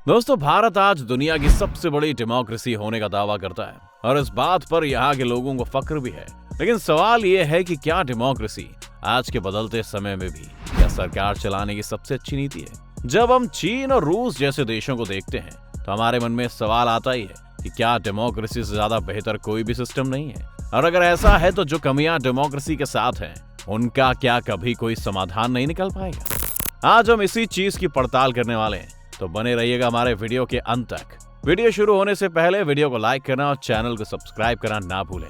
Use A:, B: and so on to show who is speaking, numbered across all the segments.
A: दोस्तों, भारत आज दुनिया की सबसे बड़ी डेमोक्रेसी होने का दावा करता है और इस बात पर यहाँ के लोगों को फक्र भी है। लेकिन सवाल ये है कि क्या डेमोक्रेसी आज के बदलते समय में भी क्या सरकार चलाने की सबसे अच्छी नीति है? जब हम चीन और रूस जैसे देशों को देखते हैं तो हमारे मन में सवाल आता ही है कि क्या डेमोक्रेसी से ज्यादा बेहतर कोई भी सिस्टम नहीं है? और अगर ऐसा है तो जो कमियां डेमोक्रेसी के साथ हैं, उनका क्या कभी कोई समाधान नहीं निकल पाएगा? आज हम इसी चीज की पड़ताल करने वाले हैं, तो बने रहिएगा हमारे वीडियो के अंत तक। वीडियो शुरू होने से पहले वीडियो को लाइक करना और चैनल को सब्सक्राइब करना ना भूलें।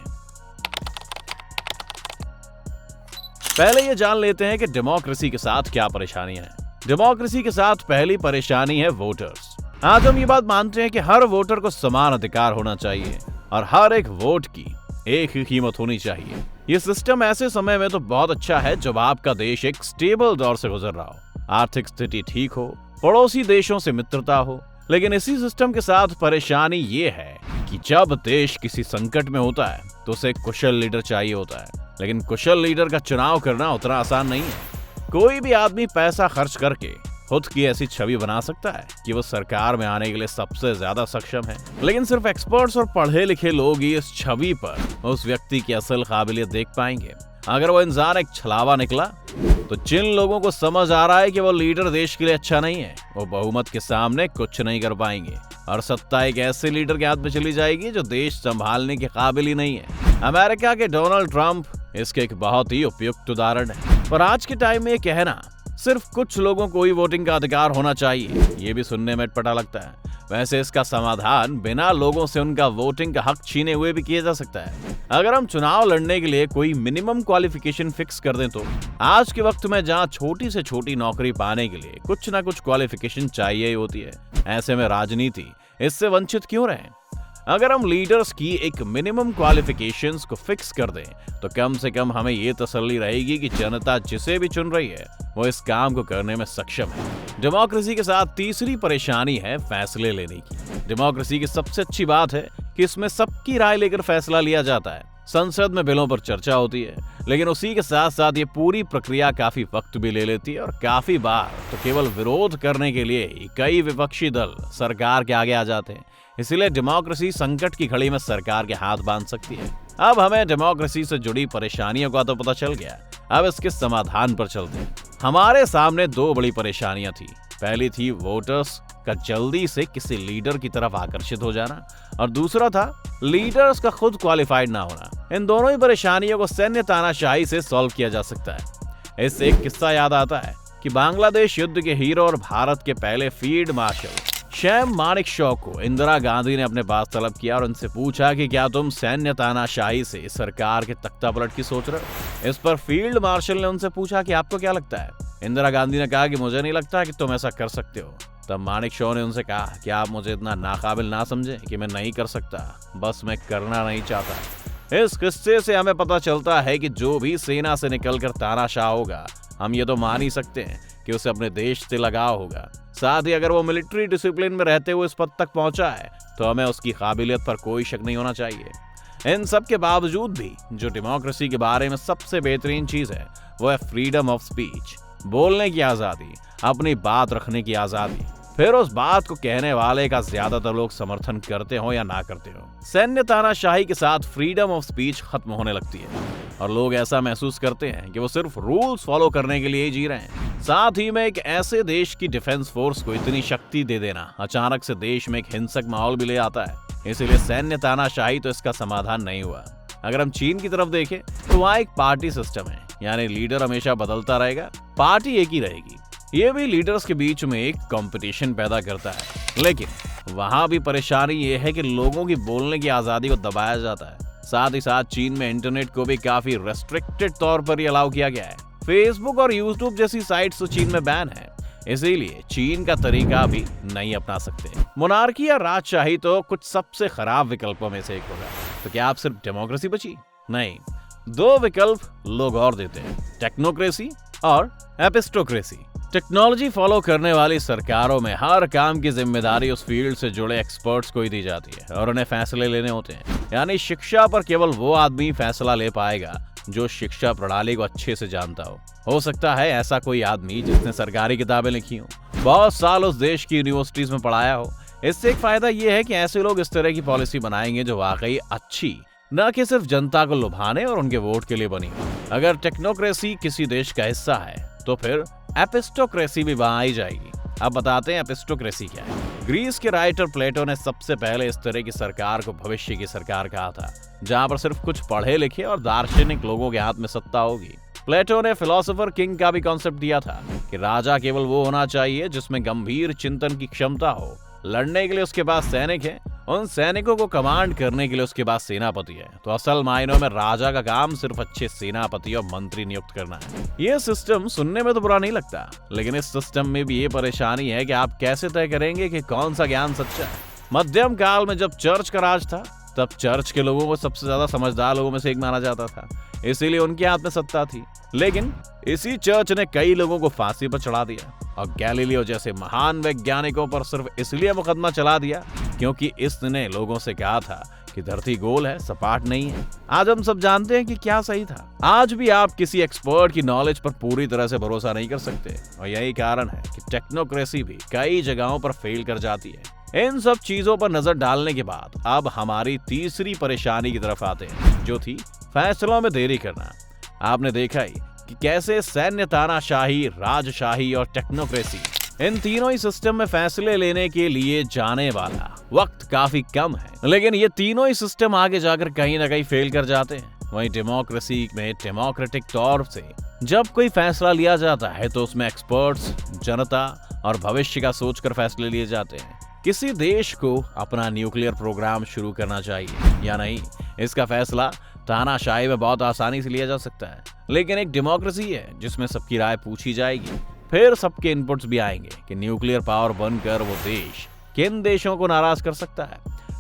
A: पहले ये जान लेते हैं कि डेमोक्रेसी के साथ क्या परेशानियां हैं। डेमोक्रेसी के साथ पहली परेशानी है वोटर्स। आज हम ये बात मानते हैं कि हर वोटर को समान अधिकार होना चाहिए और हर एक वोट की एक ही कीमत होनी चाहिए। ये सिस्टम ऐसे समय में तो बहुत अच्छा है जब आपका देश एक स्टेबल दौर से गुजर रहा हो, आर्थिक स्थिति ठीक हो, पड़ोसी देशों से मित्रता हो। लेकिन इसी सिस्टम के साथ परेशानी ये है कि जब देश किसी संकट में होता है तो उसे कुशल लीडर चाहिए होता है। लेकिन कुशल लीडर का चुनाव करना उतना आसान नहीं है। कोई भी आदमी पैसा खर्च करके खुद की ऐसी छवि बना सकता है कि वो सरकार में आने के लिए सबसे ज्यादा सक्षम है। लेकिन सिर्फ एक्सपर्ट्स और पढ़े लिखे लोग ही इस छवि पर उस व्यक्ति की असल काबिलियत देख पाएंगे। अगर वो इंसान एक छलावा निकला तो जिन लोगों को समझ आ रहा है कि वो लीडर देश के लिए अच्छा नहीं है, वो बहुमत के सामने कुछ नहीं कर पाएंगे और सत्ता एक ऐसे लीडर के हाथ में चली जाएगी जो देश संभालने के काबिल ही नहीं है। अमेरिका के डोनाल्ड ट्रंप इसके एक बहुत ही उपयुक्त उदाहरण है। पर आज के टाइम में ये कहना सिर्फ कुछ लोगों को ही वोटिंग का अधिकार होना चाहिए, ये भी सुनने में अटपटा लगता है। वैसे इसका समाधान बिना लोगों से उनका वोटिंग का हक छीने हुए भी किया जा सकता है। अगर हम चुनाव लड़ने के लिए कोई मिनिमम क्वालिफिकेशन फिक्स कर दें तो आज के वक्त में जहां छोटी से छोटी नौकरी पाने के लिए कुछ ना कुछ क्वालिफिकेशन चाहिए ही होती है, ऐसे में राजनीति इससे वंचित क्यों रहे? अगर हम लीडर्स की एक मिनिमम क्वालिफिकेशंस को फिक्स कर दें तो कम से कम हमें ये तसल्ली रहेगी कि जनता जिसे भी चुन रही है वो इस काम को करने में सक्षम है। डेमोक्रेसी के साथ तीसरी परेशानी है फैसले लेने की। डेमोक्रेसी की सबसे अच्छी बात है कि इसमें सबकी राय लेकर फैसला लिया जाता है। संसद में बिलों पर चर्चा होती है, लेकिन उसी के साथ साथ ये पूरी प्रक्रिया काफी वक्त भी ले लेती है और काफी बार तो केवल विरोध करने के लिए ही कई विपक्षी दल सरकार के आगे आ जाते हैं। इसीलिए डेमोक्रेसी संकट की घड़ी में सरकार के हाथ बांध सकती है। अब हमें डेमोक्रेसी से जुड़ी परेशानियों का तो पता चल गया, अब इसके समाधान पर चलते हैं। हमारे सामने दो बड़ी परेशानियां थी। पहली थी वोटर्स का जल्दी से किसी लीडर की तरफ आकर्षित हो जाना और दूसरा था लीडर्स का खुद क्वालिफाइड ना होना। इन दोनों ही परेशानियों को सैन्य तानाशाही से सॉल्व किया जा सकता है। इससे एक किस्सा याद आता है कि बांग्लादेश युद्ध के हीरो और भारत के पहले फील्ड मार्शल सैम मानेकशॉ को इंदिरा गांधी ने अपने पास तलब किया और उनसे पूछा कि क्या तुम सैन्य तानाशाही से सरकार के तख्तापलट की सोच रहे हो? इस पर फील्ड मार्शल ने उनसे पूछा कि आपको क्या लगता है? इंदिरा गांधी ने कहा कि मुझे नहीं लगता कि तुम ऐसा कर सकते हो। तब मानेकशॉ ने उनसे कहा कि आप मुझे इतना नाकाबिल ना समझें कि मैं नहीं कर सकता, बस मैं करना नहीं चाहता। इस किस्से से हमें पता चलता है कि जो भी सेना से निकलकर तानाशाह होगा, हम ये तो मान ही सकते हैं कि उसे अपने देश से लगाव होगा। साथ ही अगर वो मिलिट्री डिसिप्लिन में रहते हुए इस पद तक पहुंचा है तो हमें उसकी काबिलियत पर कोई शक नहीं होना चाहिए। इन सब के बावजूद भी जो डेमोक्रेसी के बारे में सबसे बेहतरीन चीज है वो है फ्रीडम ऑफ स्पीच, बोलने की आजादी, अपनी बात रखने की आजादी। फिर उस बात को कहने वाले का ज्यादातर लोग समर्थन करते हो या ना करते हो, सैन्य तानाशाही के साथ फ्रीडम ऑफ स्पीच खत्म होने लगती है और लोग ऐसा महसूस करते हैं कि वो सिर्फ रूल्स फॉलो करने के लिए ही जी रहे हैं। साथ ही में एक ऐसे देश की डिफेंस फोर्स को इतनी शक्ति दे देना अचानक से देश में एक हिंसक माहौल भी ले आता है। इसीलिए सैन्य तानाशाही तो इसका समाधान नहीं हुआ। अगर हम चीन की तरफ देखें तो वहाँ एक पार्टी सिस्टम है, यानी लीडर हमेशा बदलता रहेगा, पार्टी एक ही रहेगी। ये भी लीडर्स के बीच में एक कंपटीशन पैदा करता है। लेकिन वहाँ भी परेशानी ये है कि लोगों की बोलने की आजादी को दबाया जाता है। साथ ही साथ चीन में इंटरनेट को भी काफी रेस्ट्रिक्टेड तौर पर ही अलाउ किया गया है। फेसबुक और यूट्यूब जैसी साइट्स तो चीन में बैन है, इसीलिए चीन का तरीका भी नहीं अपना सकते। मोनार्की या राजशाही तो कुछ सबसे खराब विकल्पों में से एक होगा। तो क्या आप सिर्फ डेमोक्रेसी बची? नहीं, दो विकल्प लोग और देते हैं, टेक्नोक्रेसी और एपिस्टोक्रेसी। टेक्नोलॉजी फॉलो करने वाली सरकारों में हर काम की जिम्मेदारी उस फील्ड से जुड़े एक्सपर्ट्स को ही दी जाती है और उन्हें फैसले लेने होते हैं। यानी शिक्षा पर केवल वो आदमी फैसला ले पाएगा जो शिक्षा प्रणाली को अच्छे से जानता हो सकता है ऐसा कोई आदमी जिसने सरकारी किताबें लिखी हो, बहुत साल उस देश की यूनिवर्सिटीज में पढ़ाया हो। इससे एक फायदा यह है कि ऐसे लोग इस तरह की पॉलिसी बनाएंगे जो वाकई अच्छी, न कि सिर्फ जनता को लुभाने और उनके वोट के लिए बनी हो। अगर टेक्नोक्रेसी किसी देश का हिस्सा है तो फिर एपिस्टोक्रेसी भी वहां आई जाएगी। अब बताते हैं एपिस्टोक्रेसी क्या है। ग्रीस के राइटर प्लेटो ने सबसे पहले इस तरह की सरकार को भविष्य की सरकार कहा था, जहां पर सिर्फ कुछ पढ़े लिखे और दार्शनिक लोगों के हाथ में सत्ता होगी। प्लेटो ने फिलोसोफर किंग का भी कॉन्सेप्ट दिया था कि राजा केवल वो होना चाहिए जिसमें गंभीर चिंतन की क्षमता हो, लड़ने के लिए उसके पास सैनिक है, उन सैनिकों को कमांड करने के लिए उसके पास सेनापति है। तो असल मायनों में राजा का काम सिर्फ अच्छे सेनापति और मंत्री नियुक्त करना है। यह सिस्टम सुनने में तो बुरा नहीं लगता, लेकिन इस सिस्टम में भी ये परेशानी है कि आप कैसे तय करेंगे कि कौन सा ज्ञान सच्चा है। मध्यम काल में जब चर्च का राज था, तब चर्च के लोगों को सबसे ज्यादा समझदार लोगों में से एक माना जाता था, इसीलिए उनके हाथ में सत्ता थी। लेकिन इसी चर्च ने कई लोगों को फांसी पर चढ़ा दिया और गैलीलियो जैसे महान वैज्ञानिकों पर सिर्फ इसलिए मुकदमा चला दिया क्योंकि इसने लोगों से कहा था कि धरती गोल है, सपाट नहीं है। आज हम सब जानते हैं कि क्या सही था। आज भी आप किसी एक्सपर्ट की नॉलेज पर पूरी तरह से भरोसा नहीं कर सकते और यही कारण है कि टेक्नोक्रेसी भी कई जगहों पर फेल कर जाती है। इन सब चीजों पर नजर डालने के बाद अब हमारी तीसरी परेशानी की तरफ आते हैं, जो थी फैसलों में देरी करना। आपने देखा ही कि कैसे सैन्य तानाशाही, राजशाही और टेक्नोक्रेसी, इन तीनों ही सिस्टम में फैसले लेने के लिए जाने वाला वक्त काफी कम है, लेकिन ये तीनों ही सिस्टम आगे जाकर कहीं ना कहीं फेल कर जाते हैं। वहीं डेमोक्रेसी में डेमोक्रेटिक तौर से जब कोई फैसला लिया जाता है तो उसमें एक्सपर्ट्स, जनता और भविष्य का सोचकर फैसले लिए जाते हैं। किसी देश को अपना न्यूक्लियर प्रोग्राम शुरू करना चाहिए या नहीं, इसका फैसला तानाशाही में बहुत आसानी से लिया जा सकता है। लेकिन एक डेमोक्रेसी है जिसमें सबकी राय पूछी जाएगी, फिर सबके इनपुट्स भी आएंगे कि न्यूक्लियर पावर बनकर वो देश किन देशों को नाराज कर सकता है,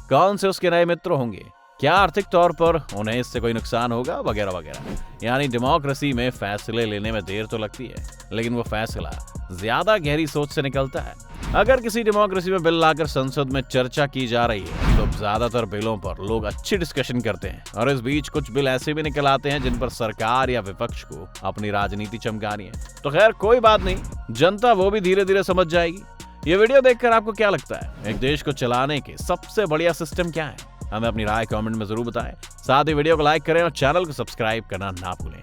A: कौन से उसके नए मित्र होंगे, क्या आर्थिक तौर पर उन्हें इससे कोई नुकसान होगा, वगैरह वगैरह। यानी डेमोक्रेसी में फैसले लेने में देर तो लगती है, लेकिन वो फैसला ज्यादा गहरी सोच से निकलता है। अगर किसी डेमोक्रेसी में बिल लाकर संसद में चर्चा की जा रही है तो ज्यादातर बिलों पर लोग अच्छी डिस्कशन करते हैं और इस बीच कुछ बिल ऐसे भी निकल आते हैं जिन पर सरकार या विपक्ष को अपनी राजनीति चमकानी है। तो खैर कोई बात नहीं, जनता वो भी धीरे धीरे समझ जाएगी। ये वीडियो देखकर आपको क्या लगता है, एक देश को चलाने के सबसे बढ़िया सिस्टम क्या है? हमें अपनी राय कमेंट में जरूर बताएं। साथ ही वीडियो को लाइक करें और चैनल को सब्सक्राइब करना ना भूलें।